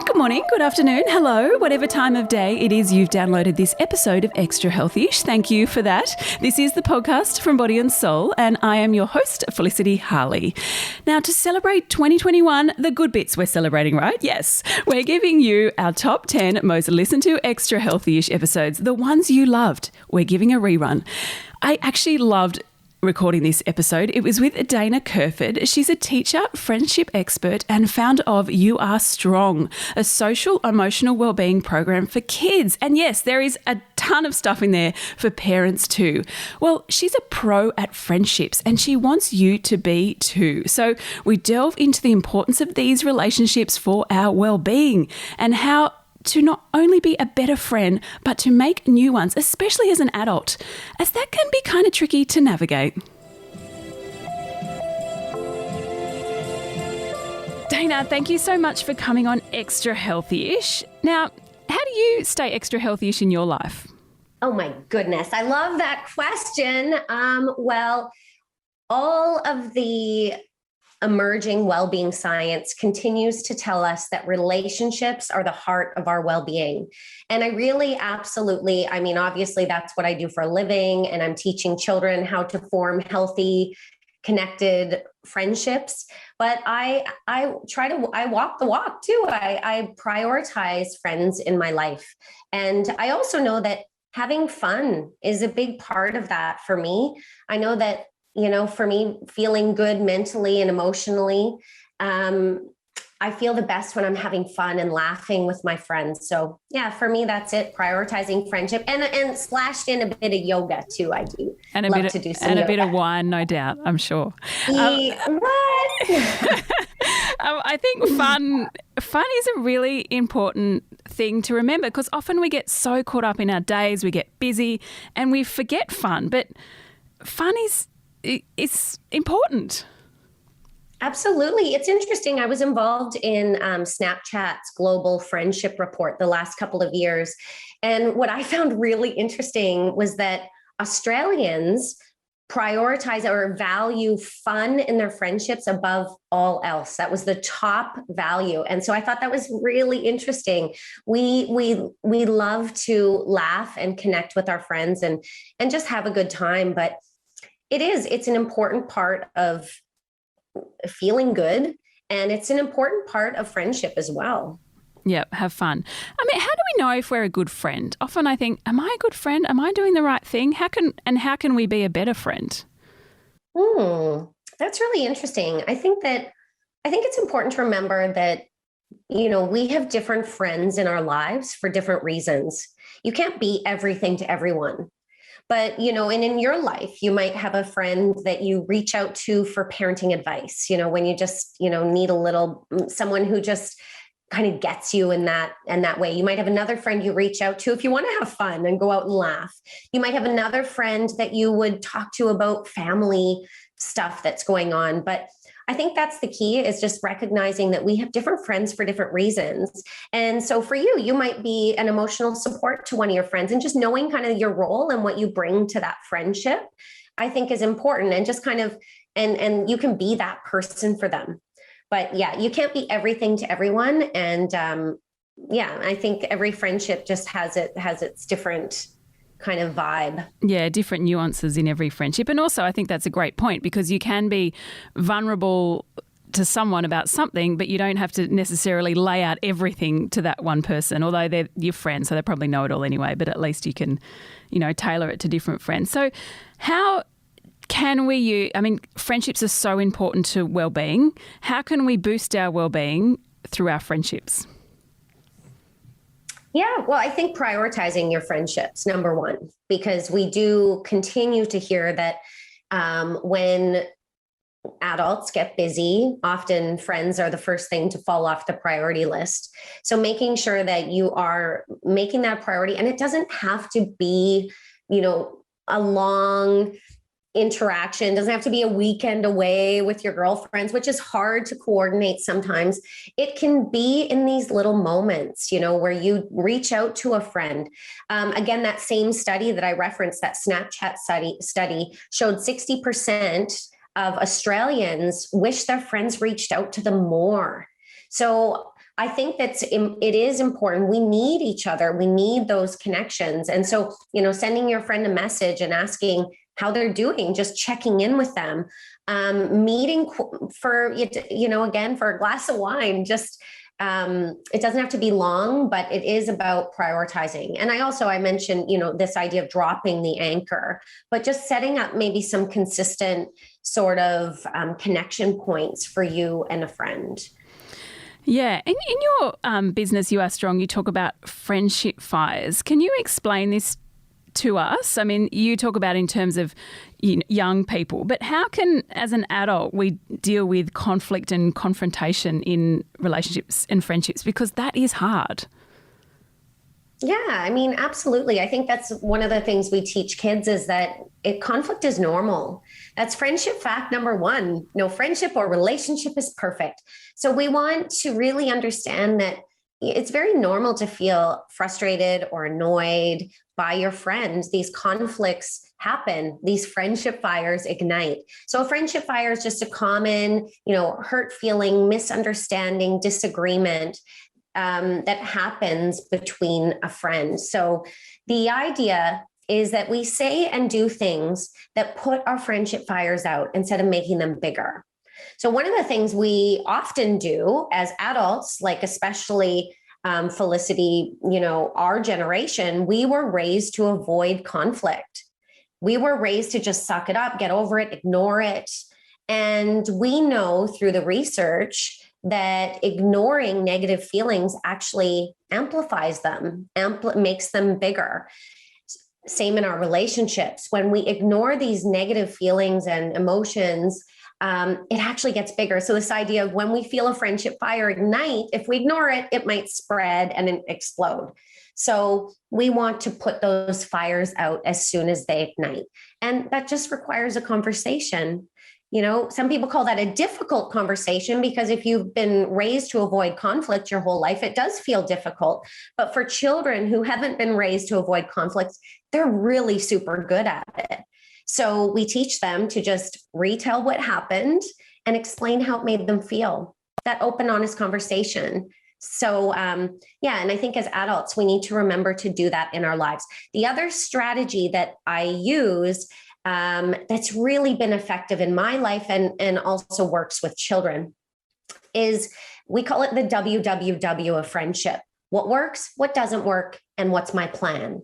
Good morning, good afternoon, hello, whatever time of day it is you've downloaded this episode of Extra Healthy-ish. Thank you for that. This is the podcast from Body+Soul, and I am your host, Felicity Harley. Now, to celebrate 2021, the good bits we're celebrating, right? Yes. We're giving you our top 10 most listened to Extra Healthy-ish episodes, the ones you loved. We're giving a rerun. I actually loved recording this episode. It was with Dana Kerford. She's a teacher, friendship expert, and founder of URSTRONG, a social emotional wellbeing program for kids. And yes, there is a ton of stuff in there for parents too. Well, she's a pro at friendships and she wants you to be too. So we delve into the importance of these relationships for our wellbeing and how to not only be a better friend, but to make new ones, especially as an adult, as that can be kind of tricky to navigate. Dana, thank you so much for coming on Extra Healthy-ish. Now, how do you stay extra healthy-ish in your life? Oh my goodness. I love that question. Well, all of the emerging well-being science continues to tell us that relationships are the heart of our well-being. And I really absolutely, obviously that's what I do for a living, and I'm teaching children how to form healthy, connected friendships. But I walk the walk too. I prioritize friends in my life. And I also know that having fun is a big part of that for me. I know that for me, feeling good mentally and emotionally, I feel the best when I'm having fun and laughing with my friends. So yeah, for me, that's it. Prioritizing friendship and splashed in a bit of yoga too. I do and love to do some and yoga. A bit of wine, no doubt, I'm sure. What? I think fun is a really important thing to remember, because often we get so caught up in our days, we get busy and we forget fun. But fun it's important. Absolutely. It's interesting. I was involved in Snapchat's global friendship report the last couple of years. And what I found really interesting was that Australians prioritize or value fun in their friendships above all else. That was the top value. And so I thought that was really interesting. We love to laugh and connect with our friends and just have a good time. But it's an important part of feeling good, and it's an important part of friendship as well. Yeah, have fun. How do we know if we're a good friend? Often I think, am I a good friend? Am I doing the right thing? How can we be a better friend? That's really interesting. I think it's important to remember that, we have different friends in our lives for different reasons. You can't be everything to everyone. But, and in your life, you might have a friend that you reach out to for parenting advice, when you just, need someone who just kind of gets you in that way. You might have another friend you reach out to if you want to have fun and go out and laugh. You might have another friend that you would talk to about family stuff that's going on. But I think that's the key, is just recognizing that we have different friends for different reasons. And so for you, you might be an emotional support to one of your friends, and just knowing kind of your role and what you bring to that friendship, I think is important, and just kind of, and you can be that person for them. But yeah, you can't be everything to everyone. And I think every friendship just has its different kind of vibe. Yeah, different nuances in every friendship. And also I think that's a great point, because you can be vulnerable to someone about something, but you don't have to necessarily lay out everything to that one person, although they're your friends, so they probably know it all anyway, but at least you can, tailor it to different friends. So how can we friendships are so important to well-being. How can we boost our well-being through our friendships? Yeah, well, I think prioritizing your friendships, number one, because we do continue to hear that when adults get busy, often friends are the first thing to fall off the priority list. So making sure that you are making that a priority, and it doesn't have to be, a long interaction. It doesn't have to be a weekend away with your girlfriends, which is hard to coordinate sometimes. It can be in these little moments, where you reach out to a friend. Again, that same study that I referenced, that Snapchat study showed 60% of Australians wish their friends reached out to them more. So I think it is important. We need each other. We need those connections. And so, sending your friend a message and asking how they're doing, just checking in with them, meeting for, again, for a glass of wine, just, it doesn't have to be long, but it is about prioritizing. And I mentioned, this idea of dropping the anchor, but just setting up maybe some consistent sort of connection points for you and a friend. Yeah. In your business, You Are Strong, you talk about friendship fires. Can you explain this to us? I mean, you talk about in terms of young people, but how can, as an adult, we deal with conflict and confrontation in relationships and friendships? Because that is hard. Yeah, I mean, absolutely. I think that's one of the things we teach kids is that conflict is normal. That's friendship fact number one. No friendship or relationship is perfect. So we want to really understand that it's very normal to feel frustrated or annoyed by your friends. These conflicts happen. These friendship fires ignite. So a friendship fire is just a common, hurt feeling, misunderstanding, disagreement that happens between a friend. So the idea is that we say and do things that put our friendship fires out instead of making them bigger. So one of the things we often do as adults, like especially Felicity, our generation, we were raised to avoid conflict. We were raised to just suck it up, get over it, ignore it. And we know through the research that ignoring negative feelings actually amplifies them, makes them bigger. Same in our relationships. When we ignore these negative feelings and emotions, it actually gets bigger. So this idea of when we feel a friendship fire ignite, if we ignore it, it might spread and explode. So we want to put those fires out as soon as they ignite. And that just requires a conversation. Some people call that a difficult conversation because if you've been raised to avoid conflict your whole life, it does feel difficult. But for children who haven't been raised to avoid conflicts, they're really super good at it. So we teach them to just retell what happened and explain how it made them feel. That open, honest conversation. So, and I think as adults, we need to remember to do that in our lives. The other strategy that I use that's really been effective in my life and also works with children is we call it the WWW of friendship. What works, what doesn't work, and what's my plan?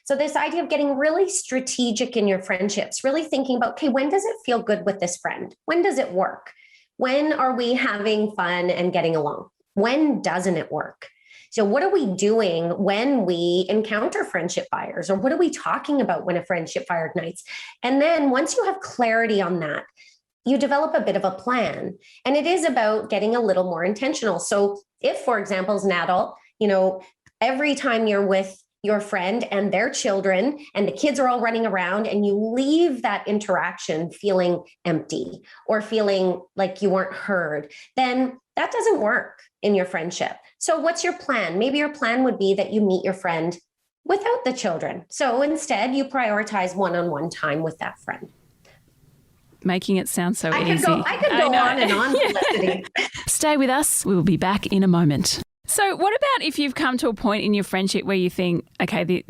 So this idea of getting really strategic in your friendships, really thinking about, okay, when does it feel good with this friend? When does it work? When are we having fun and getting along? When doesn't it work? So what are we doing when we encounter friendship fires, or what are we talking about when a friendship fire ignites? And then once you have clarity on that, you develop a bit of a plan. And it is about getting a little more intentional. So if, for example, as an adult, every time you're with your friend and their children and the kids are all running around and you leave that interaction feeling empty or feeling like you weren't heard, then that doesn't work in your friendship. So what's your plan? Maybe your plan would be that you meet your friend without the children. So instead you prioritize one-on-one time with that friend. Making it sound so easy. I could go on and on, Felicity. Stay with us. We will be back in a moment. So what about if you've come to a point in your friendship where you think, okay,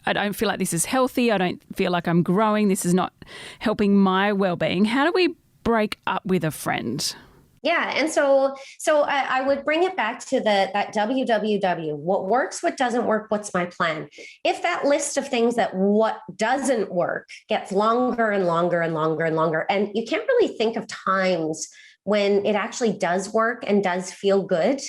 I don't feel like this is healthy. I don't feel like I'm growing. This is not helping my well-being. How do we break up with a friend? Yeah. And so I would bring it back to that WWW, what works, what doesn't work, what's my plan? If that list of things that what doesn't work gets longer and longer and longer and longer, and you can't really think of times when it actually does work and does feel good,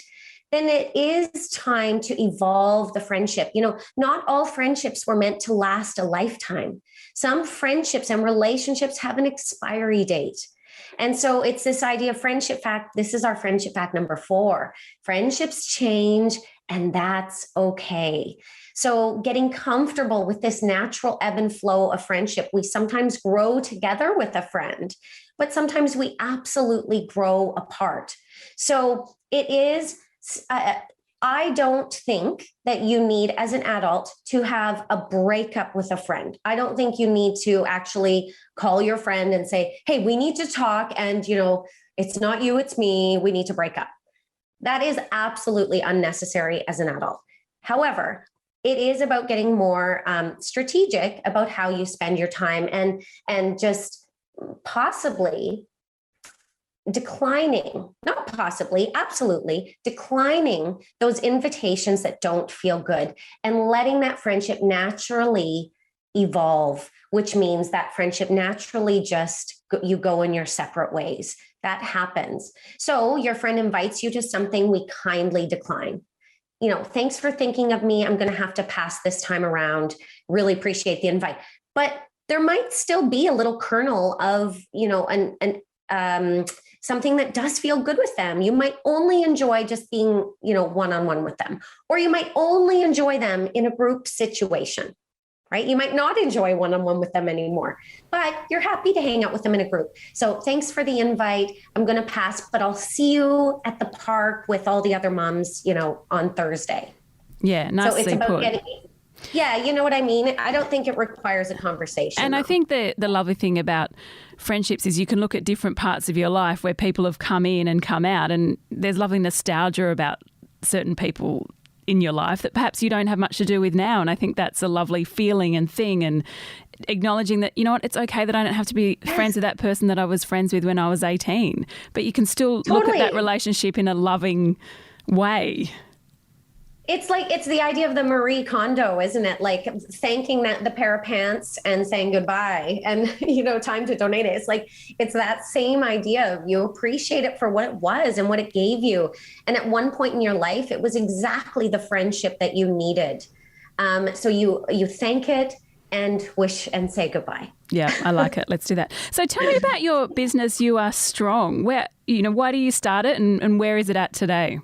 then it is time to evolve the friendship. Not all friendships were meant to last a lifetime. Some friendships and relationships have an expiry date. And so it's this idea of friendship fact. This is our friendship fact number 4. Friendships change, and that's okay. So getting comfortable with this natural ebb and flow of friendship. We sometimes grow together with a friend, but sometimes we absolutely grow apart. So it is, I don't think that you need, as an adult, to have a breakup with a friend. I don't think you need to actually call your friend and say, hey, we need to talk and, It's not you, it's me. We need to break up. That is absolutely unnecessary as an adult. However, it is about getting more strategic about how you spend your time and just possibly declining, not possibly, absolutely declining those invitations that don't feel good and letting that friendship naturally evolve, which means that friendship naturally just you go in your separate ways. That happens. So your friend invites you to something, we kindly decline. Thanks for thinking of me. I'm going to have to pass this time around. Really appreciate the invite. But there might still be a little kernel of, something that does feel good with them. You might only enjoy just being, one-on-one with them, or you might only enjoy them in a group situation, right? You might not enjoy one-on-one with them anymore, but you're happy to hang out with them in a group. So thanks for the invite. I'm going to pass, but I'll see you at the park with all the other moms, on Thursday. Yeah, nicely so it's about put. Yeah, you know what I mean? I don't think it requires a conversation. And I think the lovely thing about friendships is you can look at different parts of your life where people have come in and come out, and there's lovely nostalgia about certain people in your life that perhaps you don't have much to do with now. And I think that's a lovely feeling and thing, and acknowledging that, it's okay that I don't have to be friends with that person that I was friends with when I was 18, but you can still look at that relationship in a loving way. It's the idea of the Marie Kondo, isn't it? Like thanking the pair of pants and saying goodbye and, time to donate it. It's that same idea of you appreciate it for what it was and what it gave you. And at one point in your life, it was exactly the friendship that you needed. So you thank it and wish and say goodbye. Yeah, I like it. Let's do that. So tell me about your business, URSTRONG. Where, why do you start it and where is it at today?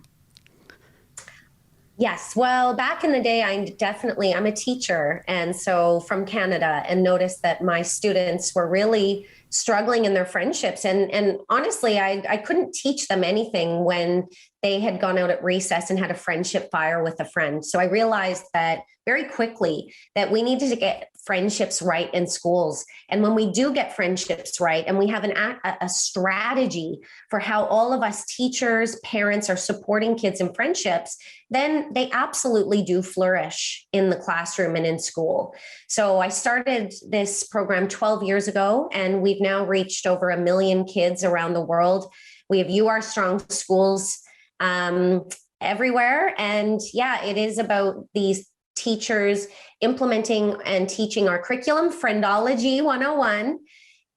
Yes. Well, back in the day, I'm a teacher. And so from Canada, and noticed that my students were really struggling in their friendships. And honestly, I couldn't teach them anything when they had gone out at recess and had a friendship fire with a friend. So I realized that very quickly that we needed to get friendships right in schools. And when we do get friendships right, and we have a strategy for how all of us teachers, parents are supporting kids in friendships, then they absolutely do flourish in the classroom and in school. So I started this program 12 years ago, and we've now reached over 1 million kids around the world. We have URSTRONG schools everywhere. And yeah, it is about these teachers implementing and teaching our curriculum, Friendology 101,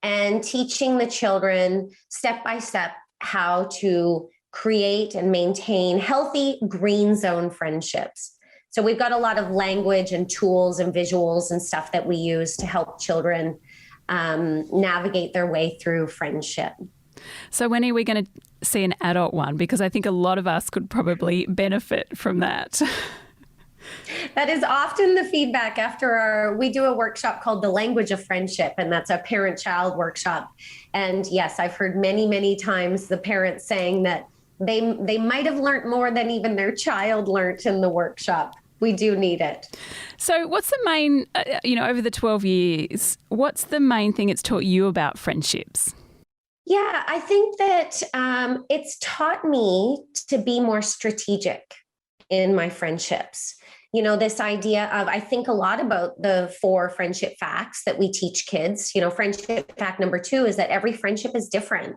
and teaching the children step by step how to create and maintain healthy green zone friendships. So we've got a lot of language and tools and visuals and stuff that we use to help children navigate their way through friendship. So when are we going to see an adult one? Because I think a lot of us could probably benefit from that. That is often the feedback after we do a workshop called The Language of Friendship, and that's a parent-child workshop. And yes, I've heard many, many times the parents saying that they might have learned more than even their child learned in the workshop. We do need it. So what's the main, over the 12 years, what's the main thing it's taught you about friendships? Yeah, I think that it's taught me to be more strategic in my friendships. This idea of, I think a lot about the 4 friendship facts that we teach kids. Friendship fact number 2 is that every friendship is different.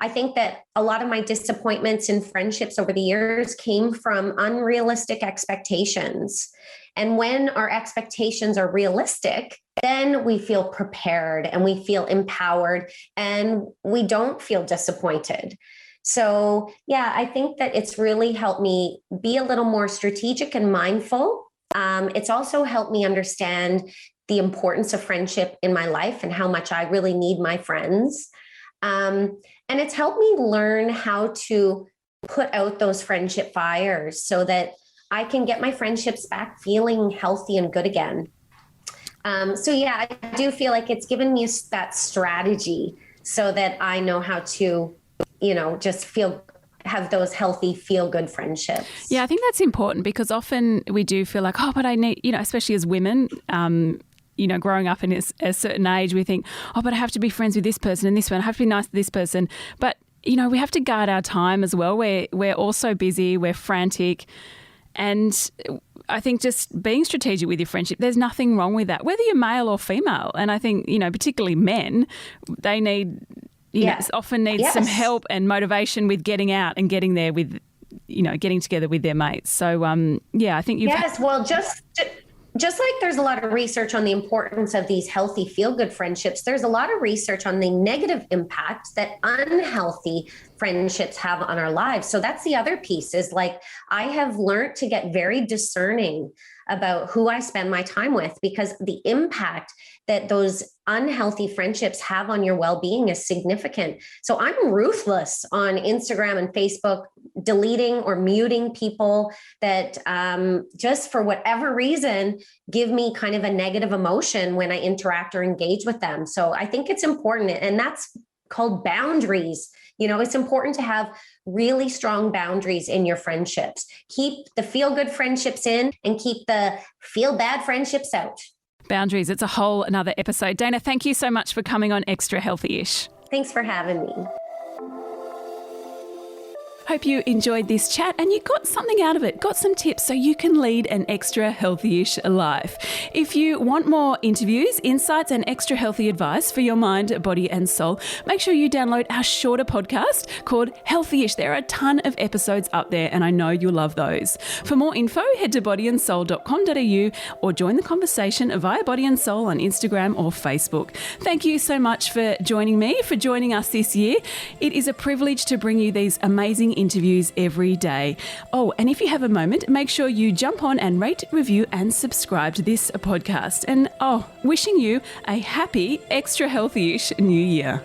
I think that a lot of my disappointments in friendships over the years came from unrealistic expectations. And when our expectations are realistic, then we feel prepared and we feel empowered and we don't feel disappointed. So yeah, I think that it's really helped me be a little more strategic and mindful. It's also helped me understand the importance of friendship in my life and how much I really need my friends. And it's helped me learn how to put out those friendship fires so that I can get my friendships back feeling healthy and good again. So yeah, I do feel like it's given me that strategy so that I know how to, just have those healthy, feel-good friendships. Yeah, I think that's important because often we do feel like, but I need, especially as women, growing up in a certain age, we think, but I have to be friends with this person and this one. I have to be nice to this person. But you know, we have to guard our time as well. We're all so busy, we're frantic. And I think just being strategic with your friendship, there's nothing wrong with that, whether you're male or female. And I think, you know, particularly men, they need, often need some help and motivation with getting out and getting there with, you know, getting together with their mates. So, I think you've... Yes, well, just like there's a lot of research on the importance of these healthy feel-good friendships, there's a lot of research on the negative impact that unhealthy friendships have on our lives. So that's the other piece, is like, I have learned to get very discerning about who I spend my time with, because the impact that those unhealthy friendships have on your well-being is significant. So I'm ruthless on Instagram and Facebook, deleting or muting people that just for whatever reason give me kind of a negative emotion when I interact or engage with them. So I think it's important, and that's called boundaries. You know, it's important to have really strong boundaries in your friendships. Keep the feel-good friendships in and keep the feel-bad friendships out. Boundaries, it's a whole another episode. Dana, thank you so much for coming on Extra Healthy-ish. Thanks for having me. Hope you enjoyed this chat and you got something out of it, got some tips so you can lead an extra healthy-ish life. If you want more interviews, insights and extra healthy advice for your mind, body and soul, make sure you download our shorter podcast called Healthy-ish. There are a ton of episodes up there and I know you'll love those. For more info, head to bodyandsoul.com.au or join the conversation via Body and Soul on Instagram or Facebook. Thank you so much for joining me, for joining us this year. It is a privilege to bring you these amazing interviews every day. Oh, and if you have a moment, make sure you jump on and rate, review and subscribe to this podcast. And wishing you a happy, extra healthy-ish new year.